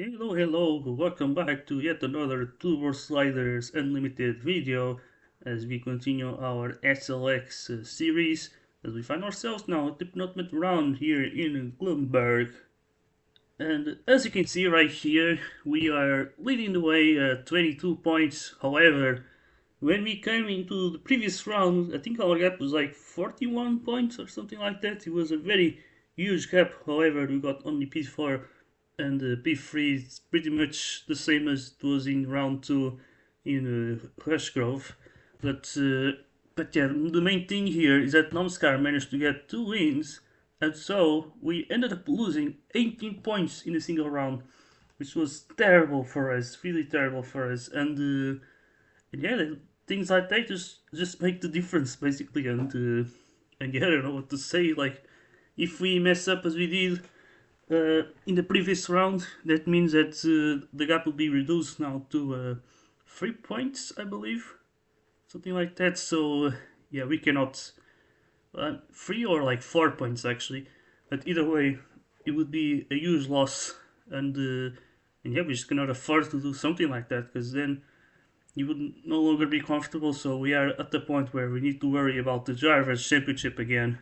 Hello, welcome back to yet another Turbo Sliders Unlimited video as we continue our SLX series as we find ourselves now at the penultimate round here in Gloomberg. And as you can see right here, we are leading the way at 22 points. However, when we came into the previous round, I think our gap was like 41 points or something like that. It was a very huge gap. However, we got only P4 and P3 is pretty much the same as it was in round 2 in Hushgrove. But, uh, but yeah, the main thing here is that Nomskar managed to get 2 wins, and so we ended up losing 18 points in a single round, which was terrible for us, really terrible for us. And yeah, things like that just make the difference basically. And yeah, I don't know what to say. Like, if we mess up as we did in the previous round, that means that the gap will be reduced now to 3 points, I believe, something like that. So yeah, we cannot 3 or like 4 points actually, but either way, it would be a huge loss, and yeah, we just cannot afford to do something like that because then you would no longer be comfortable. So we are at the point where we need to worry about the drivers' championship again.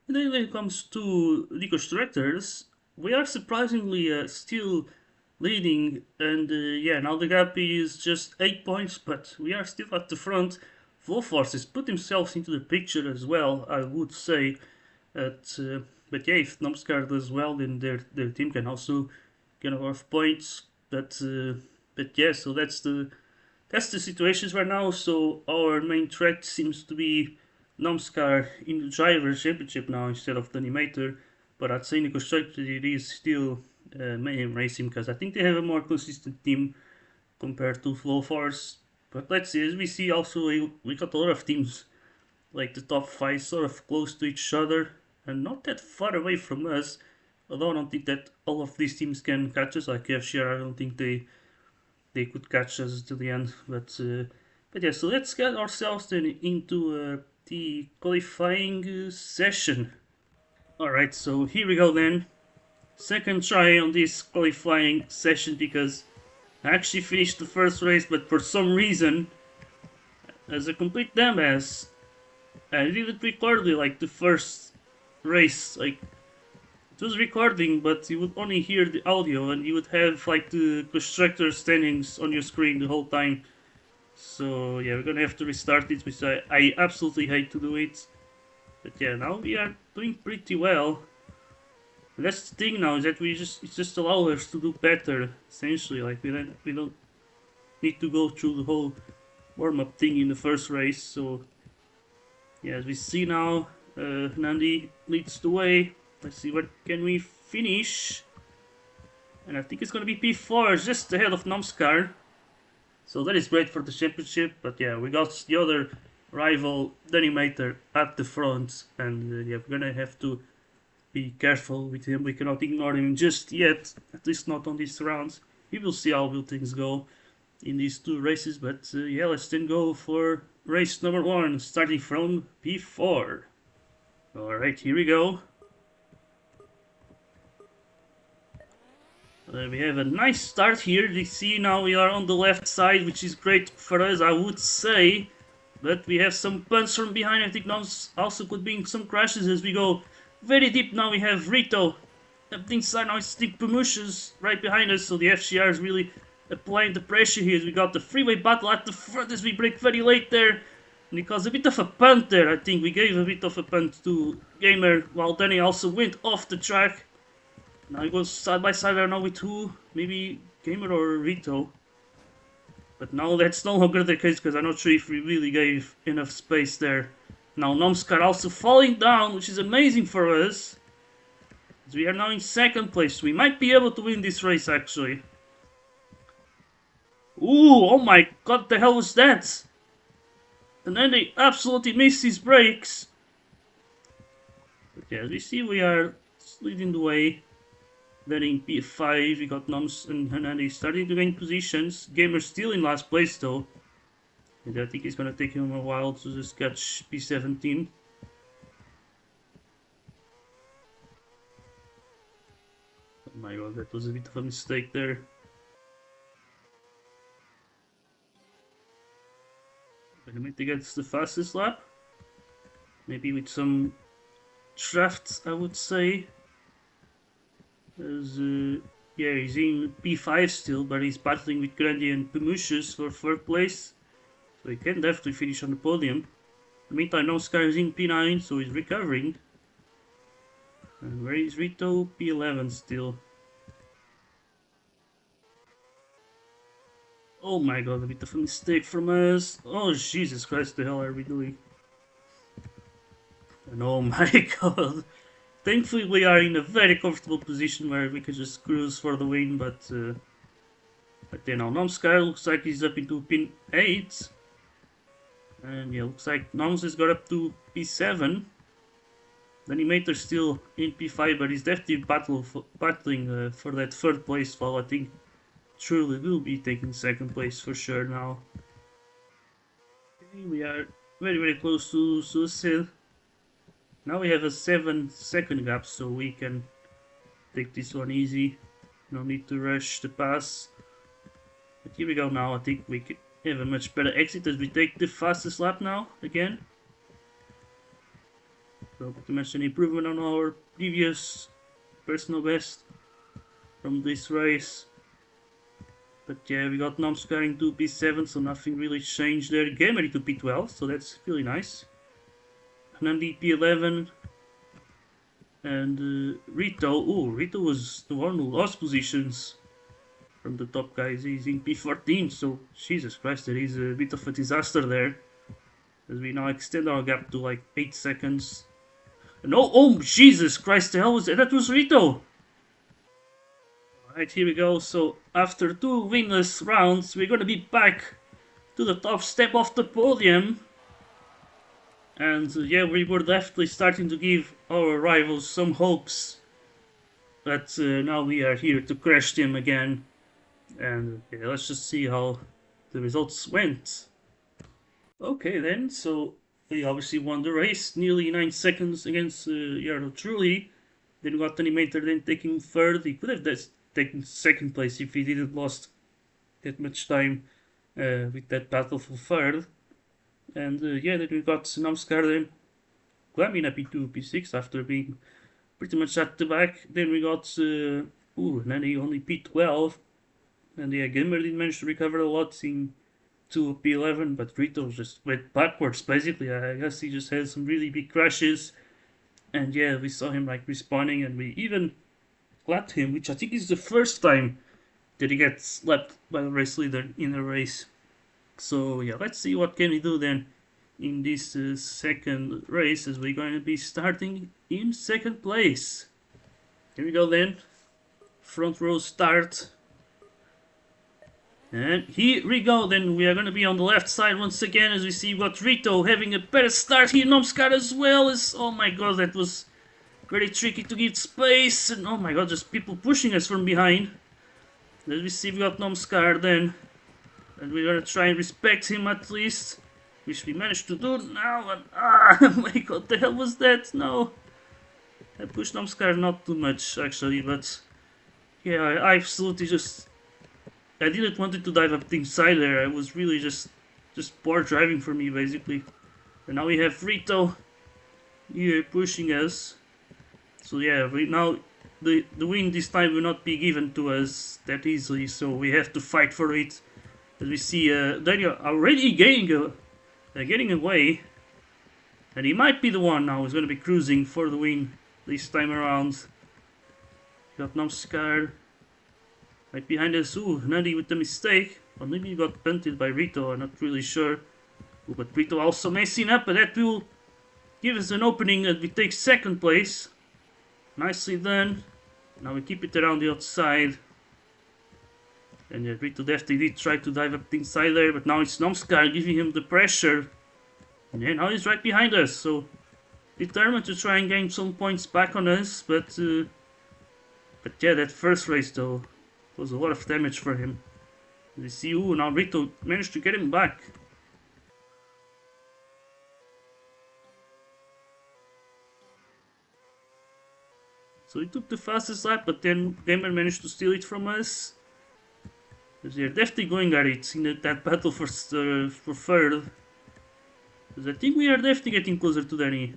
And then when it comes to the constructors, we are surprisingly still leading, and yeah, now the gap is just 8 points, but we are still at the front. Volforce has put themselves into the picture as well, I would say. But yeah, if Nomskar does well, then their team can also get a lot of points. But yeah, so that's the situations right now. So our main threat seems to be Namskar in the Drivers' Championship now instead of the Animator. But I'd say in the Constructor it is still Mayhem Racing because I think they have a more consistent team compared to Flow Force. But let's see, as we see also we got a lot of teams like the top 5 sort of close to each other and not that far away from us. Although I don't think that all of these teams can catch us, like FCR, I don't think they could catch us to the end. But yeah, so let's get ourselves then into the qualifying session. Alright, so here we go then. Second try on this qualifying session because I actually finished the first race, but for some reason, as a complete dumbass, I didn't record it like the first race. Like, it was recording, but you would only hear the audio and you would have like the constructor standings on your screen the whole time. So yeah, we're gonna have to restart it, which I absolutely hate to do it. But yeah, now we are doing pretty well. And that's the thing now, is that it just allows us to do better, essentially. Like we don't need to go through the whole warm-up thing in the first race. So yeah, as we see now, Nandi leads the way. Let's see what can we finish. And I think it's gonna be P4, just ahead of Nomskar. So that is great for the championship, but yeah, we got the other rival, Denimator, at the front, and yeah, we're gonna have to be careful with him. We cannot ignore him just yet, at least not on these rounds. We will see how will things go in these two races, but yeah, let's then go for race number 1, starting from P4. Alright, here we go. We have a nice start here. You see now we are on the left side, which is great for us, I would say. But we have some punts from behind. I think now also could be some crashes as we go very deep. Now we have Rito up inside. Now it's deep promotions right behind us. So the FCR is really applying the pressure here. We got the freeway battle at the front as we brake very late there. And it caused a bit of a punt there. I think we gave a bit of a punt to Gamer, while Danny also went off the track. Now he goes side by side, I don't know with who, maybe Gamer or Rito. But now that's no longer the case because I'm not sure if we really gave enough space there. Now Nomskar also falling down, which is amazing for us. As we are now in second place. We might be able to win this race actually. Ooh, oh my god, the hell was that? And then they absolutely missed his brakes. But yeah, as we see, we are leading the way. Then in P5, we got Noms and Hanani starting to gain positions. Gamer still in last place though. And I think it's gonna take him a while to just catch P17. Oh my god, that was a bit of a mistake there. Gonna to get the fastest lap. Maybe with some drafts, I would say. As, yeah, he's in P5 still, but he's battling with Grandi and Pemushus for 3rd place. So he can definitely finish on the podium. In the meantime, Oscar is in P9, so he's recovering. And where is Rito? P11 still. Oh my god, a bit of a mistake from us. Oh Jesus Christ, the hell are we doing? And oh my god. Thankfully we are in a very comfortable position where we can just cruise for the win, but then now Nomskar looks like he's up into pin 8. And yeah, looks like Noms has got up to P7. The animator's still in P5, but he's definitely battling for that 3rd place, while I think Truly will be taking 2nd place for sure now. Okay, we are very close to Suicide. Now we have a 7-second gap, so we can take this one easy. No need to rush the pass. But here we go now. I think we can have a much better exit as we take the fastest lap now again. So pretty much an improvement on our previous personal best from this race. But yeah, we got Nomskar into P7, so nothing really changed there. Gamer into P12, so that's really nice. Nandi P11. And Rito. Oh, Rito was the one who lost positions from the top guys. He's in P14, so Jesus Christ, there is a bit of a disaster there. As we now extend our gap to like 8 seconds. And oh Jesus Christ, the hell was that? That was Rito! Alright, here we go. So after 2 winless rounds, we're gonna be back to the top step of the podium. And yeah, we were definitely starting to give our rivals some hopes. But now we are here to crush them again. And yeah, let's just see how the results went. Okay then, so we obviously won the race, nearly 9 seconds against Yardo Truly. Then we got Animator then taking 3rd. He could have taken 2nd place if he didn't lost that much time with that battle for 3rd. And yeah, then we got Namskar then climbing up into P6 after being pretty much at the back. Then we got Nani only P12. And yeah, Gimmer did manage to recover a lot in to P11, but Rito just went backwards basically. I guess he just had some really big crashes. And yeah, we saw him like respawning, and we even lapped him, which I think is the first time that he gets lapped by the race leader in a race. So yeah, let's see what can we do then in this 2nd race, as we're going to be starting in 2nd place. Here we go then. Front row start. And here we go then. We are going to be on the left side once again, as we see what Rito having a better start here. Nomskar as well. As oh my god, that was very tricky to give space. And oh my god, just people pushing us from behind. As we see, we got Nomskar then. And we're gonna try and respect him at least, which we managed to do now. And oh my god, what the hell was that? No, I pushed Nomskar not too much actually, but yeah, I absolutely I didn't want it to dive up the inside there. I was really just poor driving for me basically. And now we have Rito here pushing us. So yeah, now the win this time will not be given to us that easily. So we have to fight for it. As we see Daniel already getting away, and he might be the one now who's going to be cruising for the win this time around. Got Nomskar right behind us. Ooh, Nandi with the mistake, or maybe he got punted by Rito. I'm not really sure. Ooh, but Rito also messing up, but that will give us an opening, and we take 2nd place. Nicely done. Now we keep it around the outside. And yeah, Rito definitely did try to dive up the inside there, but now it's Nomskar giving him the pressure. And yeah, now he's right behind us, so determined to try and gain some points back on us. But yeah, that first race though was a lot of damage for him. You see, ooh, now Rito managed to get him back. So he took the fastest lap, but then Gamer managed to steal it from us. Because they're definitely going at it in that battle for third. Because I think we are definitely getting closer to Danny.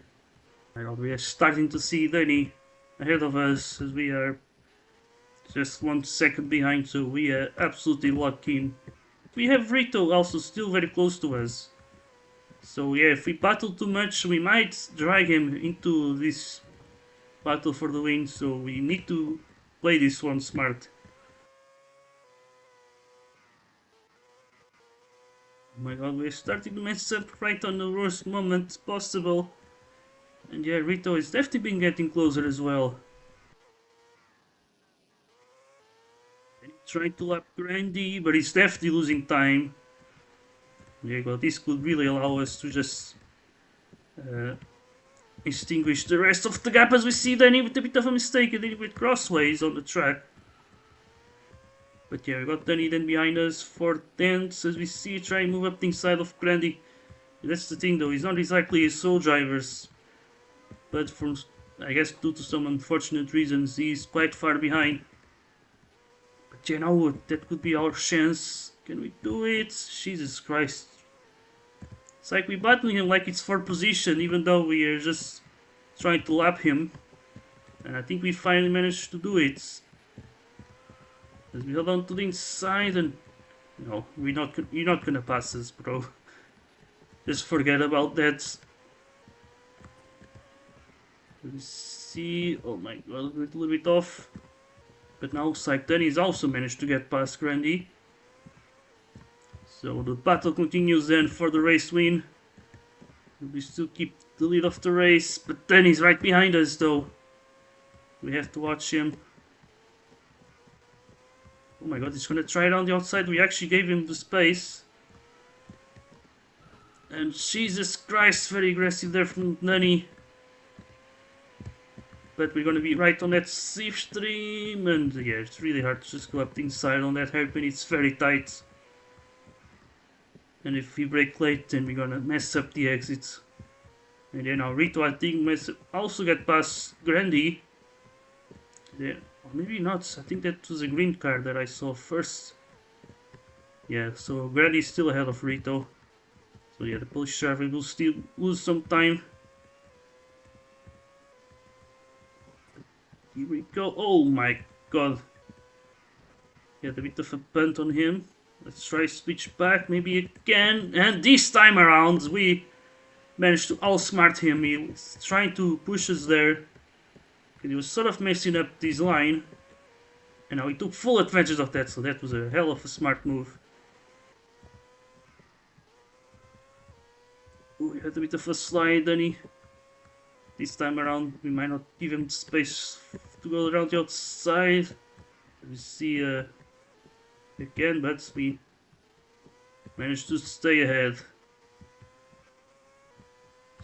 We are starting to see Danny ahead of us as we are just 1 second behind, so we are absolutely locked in. We have Rito also still very close to us. So yeah, if we battle too much, we might drag him into this battle for the win, so we need to play this one smart. Oh my god, we're starting to mess up right on the worst moment possible. And yeah, Rito is definitely been getting closer as well. And he's trying to lap Grandy, but he's definitely losing time. Yeah, well, this could really allow us to just uh, extinguish the rest of the gap as we see Danny with a bit of a mistake and then with crossways on the track. But yeah, we got Danny then behind us for 10th as we see try and move up the inside of Grandy. That's the thing though, he's not exactly a sole drivers, but from I guess due to some unfortunate reasons he's quite far behind. But you know, that could be our chance. Can we do it? Jesus Christ. It's like we're battling him like it's for position, even though we are just trying to lap him. And I think we finally managed to do it. As we hold on to the inside and... No, you're not gonna pass us, bro. Just forget about that. Let's see... Oh my god, a little bit off. But now Danny's also managed to get past Grandy. So the battle continues then for the race win. We still keep the lead of the race, but Danny's right behind us though. We have to watch him. Oh my god, he's gonna try it on the outside. We actually gave him the space. And Jesus Christ, very aggressive there from Danny. But we're gonna be right on that safe stream. And yeah, it's really hard to just go up the inside on that hairpin. It's very tight. And if we brake late, then we're gonna mess up the exits. And then our Rito, I think, also get past Grandy. Yeah, or maybe not. I think that was a green car that I saw first. Yeah, so Grandy's still ahead of Rito. So yeah, the Polish driver will still lose some time. Here we go. Oh my god. Get a bit of a punt on him. Let's try switch back maybe again. And this time around we managed to outsmart him. He was trying to push us there. And he was sort of messing up this line. And now he took full advantage of that, so that was a hell of a smart move. Ooh, he had a bit of a slide, Danny. This time around we might not give him space to go around the outside. We see again, but we managed to stay ahead.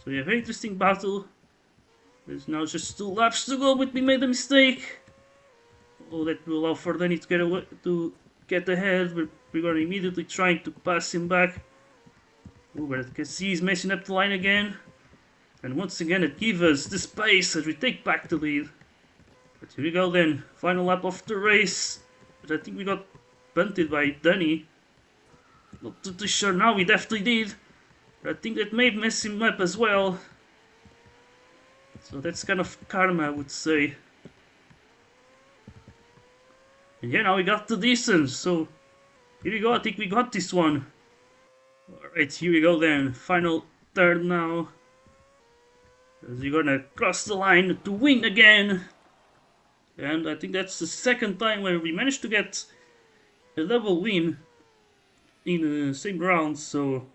So yeah, very interesting battle. There's now just 2 laps to go, but we made a mistake. Oh, that will allow for Danny to get away, to get ahead. We're gonna immediately trying to pass him back. Oh, but you can see he's messing up the line again. And once again it gives us the space as we take back the lead. But here we go then, final lap of the race. But I think we got punted by Danny. Not too sure now, we definitely did. But I think that may mess him up as well. So that's kind of karma, I would say. And yeah, now we got the distance, so here we go, I think we got this one. Alright, here we go then, final turn now. As we're gonna cross the line to win again. And I think that's the second time where we managed to get a double win in the same round, so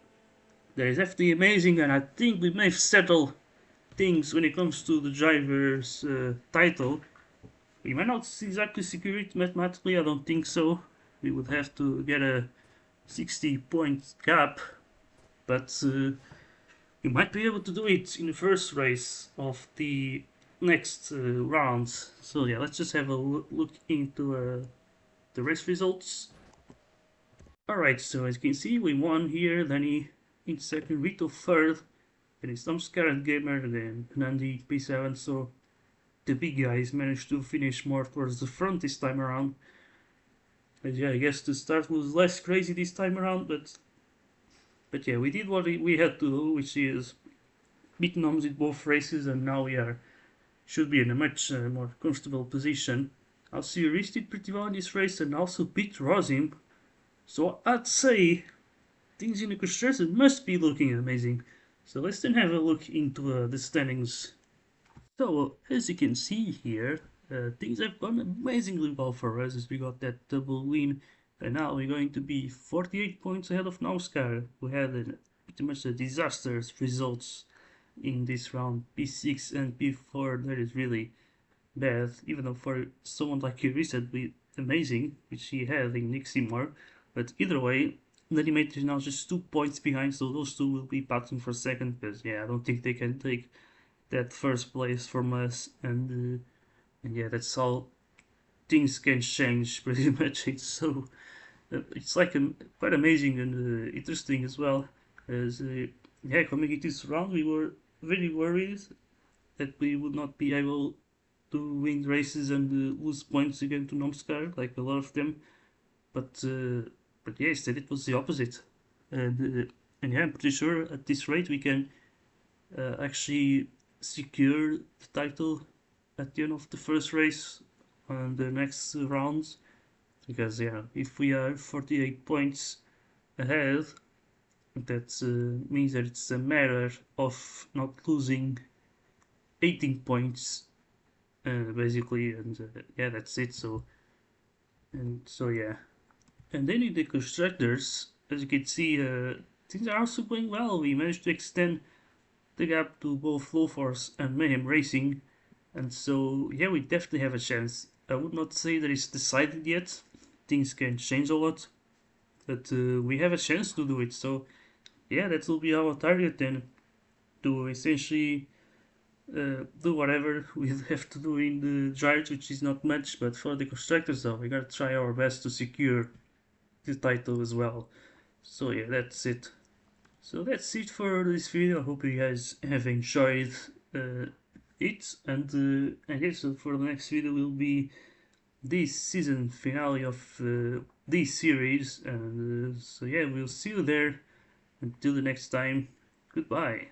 that is definitely amazing, and I think we may settle things when it comes to the driver's title. We might not exactly secure it mathematically, I don't think so. We would have to get a 60-point gap, but we might be able to do it in the first race of the next rounds. So yeah, let's just have a look into the race results. Alright, so as you can see, we won here, Danny in second, Rito third, then it's some Scarlet Gamer, then Nandi P7, so the big guys managed to finish more towards the front this time around. But yeah, I guess the start was less crazy this time around, but yeah, we did what we had to do, which is beat Noms in both races, and now we are should be in a much more comfortable position. Also, Reese did pretty well in this race and also beat Rosim, so I'd say things in the construction must be looking amazing. So let's then have a look into the standings. So as you can see here, things have gone amazingly well for us as we got that double win, and now we're going to be 48 points ahead of Nauskar, who had pretty much a disastrous results in this round. P6 and P4, that is really bad, even though for someone like Yuri would be amazing, which he had in Niximor. But either way, Nanimator is now just 2 points behind, so those two will be battling for second, because yeah, I don't think they can take that first place from us, and yeah, that's how things can change pretty much. It's so it's like quite amazing and interesting as well. As yeah, coming into this round, we were very worried that we would not be able to win races and lose points again to Nomskar, like a lot of them. But yeah, instead it was the opposite. And yeah, I'm pretty sure at this rate we can actually secure the title at the end of the first race on the next rounds. Because yeah, if we are 48 points ahead, that means that it's a matter of not losing 18 points basically, and yeah, that's it. So yeah, and then in the constructors, as you can see, things are also going well. We managed to extend the gap to both Low Force and Mayhem Racing, and so yeah, we definitely have a chance. I would not say that it's decided yet. Things can change a lot, but we have a chance to do it. So yeah, that will be our target then, to essentially do whatever we have to do in the drives, which is not much, but for the constructors though, we gotta try our best to secure the title as well. So yeah, that's it. So that's it for this video. I hope you guys have enjoyed uh, it, and yeah, so for the next video will be this season finale of this series, and so yeah, we'll see you there. Until the next time, goodbye.